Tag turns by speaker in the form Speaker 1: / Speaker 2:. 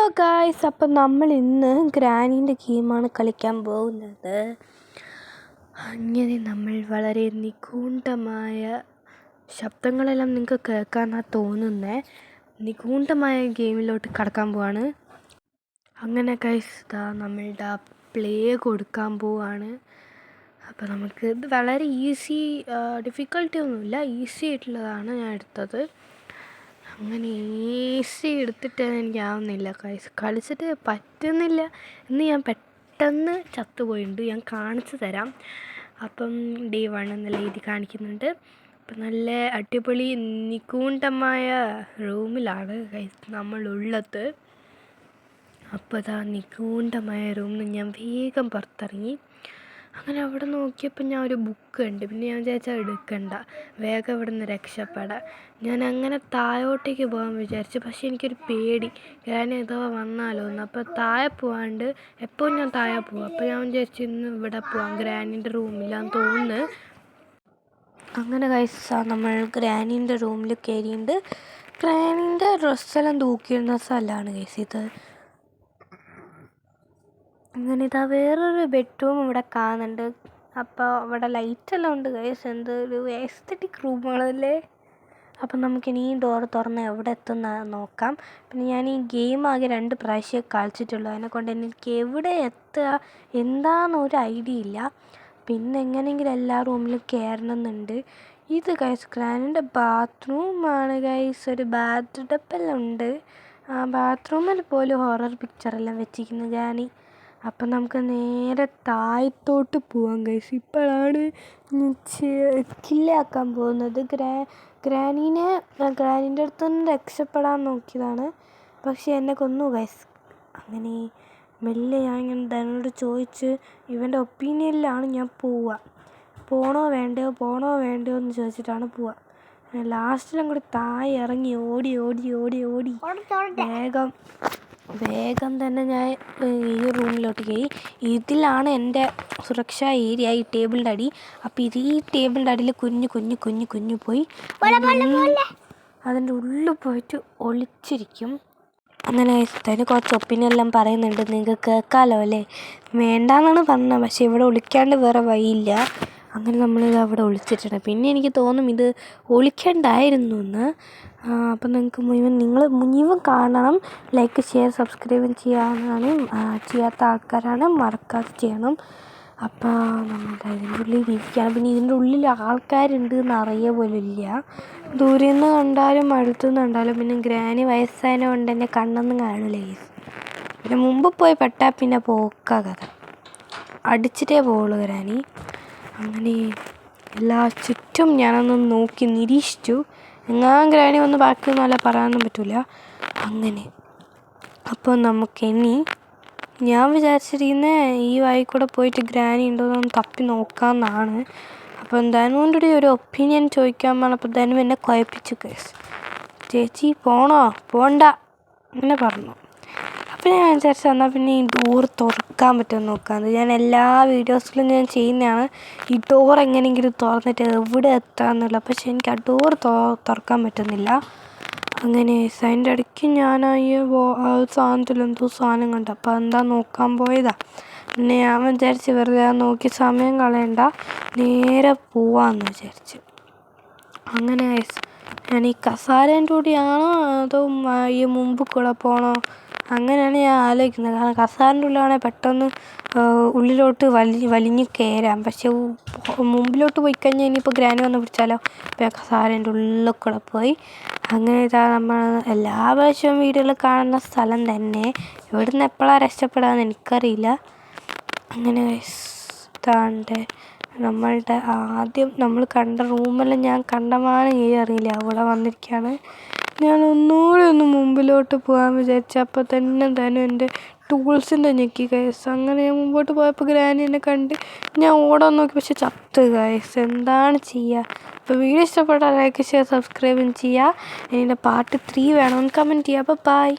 Speaker 1: Hello guys, അപ്പം നമ്മൾ ഇന്ന് ഗ്രാനീൻ്റെ ഗെയിമാണ് കളിക്കാൻ പോകുന്നത്. അങ്ങനെ നമ്മൾ വളരെ നിഗൂഢമായ ശബ്ദങ്ങളെല്ലാം നിങ്ങൾക്ക് കേൾക്കാനാണ് തോന്നുന്നത്. നിഗൂഢമായ ഗെയിമിലോട്ട് കടക്കാൻ പോവാണ്. അങ്ങനെ ഗായ്സ് നമ്മളുടെ പ്ലേ കൊടുക്കാൻ പോവാണ്. അപ്പോൾ നമുക്ക് ഇത് വളരെ ഡിഫിക്കൽട്ടി ഒന്നുമില്ല, ഈസി ആയിട്ടുള്ളതാണ് ഞാൻ എടുത്തത്. അങ്ങനെ ഈസി എടുത്തിട്ട് എനിക്കാവുന്നില്ല ഗൈസ്, കളിച്ചിട്ട് പറ്റുന്നില്ല എന്ന് ഞാൻ പെട്ടെന്ന് ചത്തുപോയിട്ടുണ്ട്. ഞാൻ കാണിച്ചു തരാം. അപ്പം ഡേ 1 എന്നുള്ള എഴുതി കാണിക്കുന്നുണ്ട്. അപ്പം നല്ല അടിപൊളി നിഗൂഢമായ റൂമിലാണ് ഗൈസ് നമ്മളുള്ളത്. അപ്പോൾ അതാ നിഗൂഢമായ റൂമിൽ ഞാൻ വേഗം പുറത്തിറങ്ങി. അങ്ങനെ അവിടെ നോക്കിയപ്പോൾ ഞാൻ ഒരു ബുക്ക് കണ്ട്. പിന്നെ ഞാൻ വിചാരിച്ചാൽ എടുക്കണ്ട, വേഗം ഇവിടെ നിന്ന് രക്ഷപ്പെടാം. ഞാൻ അങ്ങനെ താഴോട്ടേക്ക് പോകാൻ വിചാരിച്ചു. പക്ഷേ എനിക്കൊരു പേടി, ഞാൻ അഥവാ വന്നാലോ എന്ന്. അപ്പോൾ താഴെ പോകാണ്ട് എപ്പോഴും ഞാൻ താഴെ പോവാം. അപ്പോൾ ഞാൻ വിചാരിച്ചു ഇന്ന് ഇവിടെ പോവാം, ഗ്രാനീൻ്റെ റൂമിലാന്ന് തോന്നുന്നു. അങ്ങനെ കഴിച്ചാൽ നമ്മൾ ഗ്രാനീൻ്റെ റൂമിൽ കയറിയിട്ടുണ്ട്. ഗ്രാനീൻ്റെ ഡ്രസ്സെല്ലാം തൂക്കിയിരുന്ന സ്ഥലമാണ് കഴിച്ച് ഇത്. അങ്ങനെ ഇതാ വേറൊരു ബെഡ്റൂം ഇവിടെ കാണുന്നുണ്ട്. അപ്പോൾ അവിടെ ലൈറ്റെല്ലാം ഉണ്ട് ഗൈസ്. എന്തൊരു എസ്തറ്റിക് റൂമുകളല്ലേ. അപ്പം നമുക്കിനി ഈ ഡോർ തുറന്ന് എവിടെ എത്തുന്ന നോക്കാം. പിന്നെ ഞാൻ ഈ ഗെയിം ആകെ 2 പ്രാവശ്യം കളിച്ചിട്ടുള്ളൂ. അതിനെക്കൊണ്ട് എനിക്ക് എവിടെ എത്തുക എന്താണെന്നൊരു ഐഡിയ ഇല്ല. പിന്നെ എങ്ങനെയെങ്കിലും എല്ലാ റൂമിലും കയറണമെന്നുണ്ട്. ഇത് ഗൈസ് ഗ്രാനീൻ്റെ ബാത്റൂമാണ് ഗൈസ്. ഒരു ബാത്ത് ടപ്പെല്ലാം ഉണ്ട്. ആ ബാത്റൂമിൽ പോലും ഹൊറർ പിക്ചറെല്ലാം വെച്ചിരിക്കുന്നത് ഗ്രാനി. അപ്പം നമുക്ക് നേരെ താഴത്തോട്ട് പോവാം ഗൈസ്. ഇപ്പോഴാണ് കില്ലാക്കാൻ പോകുന്നത്. ഗ്രാനീൻ്റെ അടുത്ത് നിന്ന് രക്ഷപ്പെടാൻ നോക്കിയതാണ്, പക്ഷേ എന്നെ കൊന്നു ഗൈസ്. അങ്ങനെ മെല്ലെ ഞാൻ ഇങ്ങനെ ധനോട് ചോദിച്ച് ഇവൻ്റെ ഒപ്പീനിയനിലാണ് ഞാൻ പോവുക. പോണോ വേണ്ടയോ എന്ന് ചോദിച്ചിട്ടാണ് പോവുക. ലാസ്റ്റിലും കൂടി താഴെ ഇറങ്ങി ഓടി വേഗം തന്നെ ഞാൻ ഈ റൂമിലോട്ട് കയറി. ഇതിലാണ് എൻ്റെ സുരക്ഷാ ഏരിയ, ഈ ടേബിളിൻ്റെ അടി. അപ്പോൾ ഈ ടേബിളിൻ്റെ അടിയിൽ കുഞ്ഞു പോയി അതിൻ്റെ ഉള്ളിൽ പോയിട്ട് ഒളിച്ചിരിക്കും. അങ്ങനെ അതിന് കുറച്ച് ഒപ്പീനിയനെല്ലാം പറയുന്നുണ്ട്, നിങ്ങൾക്ക് കേൾക്കാമല്ലോ അല്ലേ. വേണ്ടാന്നാണ് പറഞ്ഞത്, പക്ഷേ ഇവിടെ ഒളിക്കാണ്ട് വേറെ വഴിയില്ല. അങ്ങനെ നമ്മളിത് അവിടെ ഒളിച്ചിട്ടുണ്ട്. പിന്നെ എനിക്ക് തോന്നും ഇത് ഒളിക്കണ്ടായിരുന്നു എന്ന്. അപ്പം നിങ്ങൾ മുഴുവൻ കാണണം. ലൈക്ക്, ഷെയർ, സബ്സ്ക്രൈബ് ചെയ്യാത്ത ആൾക്കാരാണ് മറക്കാതെ ചെയ്യണം. അപ്പോൾ നമ്മൾ ഇതിൻ്റെ ഉള്ളിൽ ഇരിക്കുകയാണ്. പിന്നെ ഇതിൻ്റെ ഉള്ളിൽ ആൾക്കാരുണ്ട് എന്ന് അറിയ പോലും ഇല്ല. ദൂരെ നിന്ന് കണ്ടാലും അടുത്തുനിന്ന് കണ്ടാലും. പിന്നെ ഗ്രാനി വയസ്സായതിനെ കൊണ്ട് തന്നെ കണ്ണൊന്നും കാണില്ല. പിന്നെ മുമ്പ് പോയി പെട്ടാൽ പിന്നെ പോക്ക കഥ, അടിച്ചിട്ടേ പോവുള്ളൂ ഗ്രാനി. അങ്ങനെ എല്ലാ ചുറ്റും ഞാനൊന്ന് നോക്കി നിരീക്ഷിച്ചു. ഗ്രാനി വന്ന് ബാക്കിയൊന്നും അല്ല പറയാനൊന്നും പറ്റില്ല. അങ്ങനെ അപ്പോൾ നമുക്കിനി ഞാൻ വിചാരിച്ചിരിക്കുന്നത് ഈ വഴി കൂടെ പോയിട്ട് ഗ്രാനി ഉണ്ടോയെന്ന് തപ്പി നോക്കാമെന്നാണ്. അപ്പം ധനുവിൻ്റെ ഒരു ഒപ്പീനിയൻ ചോദിക്കാൻ പറഞ്ഞപ്പോൾ ധനു എന്നെ കുഴപ്പിച്ചു കേസ്. ചേച്ചി പോണ്ട അങ്ങനെ പറഞ്ഞു. അപ്പോൾ ഞാൻ വിചാരിച്ചു എന്നാൽ പിന്നെ ഈ ഡോർ തുറക്കാൻ പറ്റുമെന്ന് നോക്കാമെന്ന്. ഞാൻ എല്ലാ വീഡിയോസിലും ഞാൻ ചെയ്യുന്നതാണ് ഈ ഡോർ എങ്ങനെയെങ്കിലും തുറന്നിട്ട് എവിടെ എത്താമെന്നില്ല. പക്ഷെ എനിക്ക് ആ ഡോർ തുറക്കാൻ പറ്റുന്നില്ല. അങ്ങനെ അതിൻ്റെ ഇടയ്ക്ക് ഞാൻ എന്തോ സാധനം കണ്ടു. അപ്പോൾ എന്താ നോക്കാൻ പോയതാ. പിന്നെ ഞാൻ വിചാരിച്ച് വെറുതെ നോക്കി സമയം കളയണ്ട, നേരെ പോവാമെന്ന് വിചാരിച്ച്. അങ്ങനെ ഞാൻ ഈ കസാരേൻ്റെ കൂടിയാണോ അതോ ഈ മുമ്പ് കൂടെ പോകണോ അങ്ങനെയാണ് ഞാൻ ആലോചിക്കുന്നത്. കാരണം കസാരൻ്റെ ഉള്ളിലാണെങ്കിൽ പെട്ടെന്ന് ഉള്ളിലോട്ട് വലിഞ്ഞ് കയറാം. പക്ഷെ മുമ്പിലോട്ട് പോയി കഴിഞ്ഞാൽ ഇനിയിപ്പോൾ ഗ്രാനി വന്ന് പിടിച്ചാലോ. ഇപ്പോൾ കസാരൻ്റെ ഉള്ളിൽ കൂടെ പോയി. അങ്ങനെ ഇതാ നമ്മൾ എല്ലാ പ്രാവശ്യവും വീടുകളിൽ കാണുന്ന സ്ഥലം തന്നെ. ഇവിടുന്ന് എപ്പോഴാണ് രക്ഷപ്പെടാമെന്ന് എനിക്കറിയില്ല. അങ്ങനെ നമ്മളുടെ ആദ്യം നമ്മൾ കണ്ട റൂമെല്ലാം ഞാൻ കണ്ടമാനം അറിയില്ല അവിടെ വന്നിരിക്കുകയാണ്. ഞാൻ ഒന്നുകൂടി മുമ്പിലോട്ട് പോകാൻ വിചാരിച്ചു. അപ്പോൾ തന്നെ എൻ്റെ ടൂൾസിൻ്റെ ഞെക്കി ഗൈസ്. അങ്ങനെ ഞാൻ മുമ്പോട്ട് പോയപ്പോൾ ഗ്രാനി എന്നെ കണ്ട് ഞാൻ ഓടാൻ നോക്കി, പക്ഷെ ചത്ത് ഗൈസ്. എന്താണ് ചെയ്യുക. അപ്പോൾ വീഡിയോ ഇഷ്ടപ്പെട്ടാൽ ലൈക്ക്, ഷെയർ, സബ്സ്ക്രൈബും ചെയ്യുക. ഇതിൻ്റെ പാർട്ട് 3 വേണമെന്ന് കമൻറ്റ് ചെയ്യുക. അപ്പോൾ ബൈ.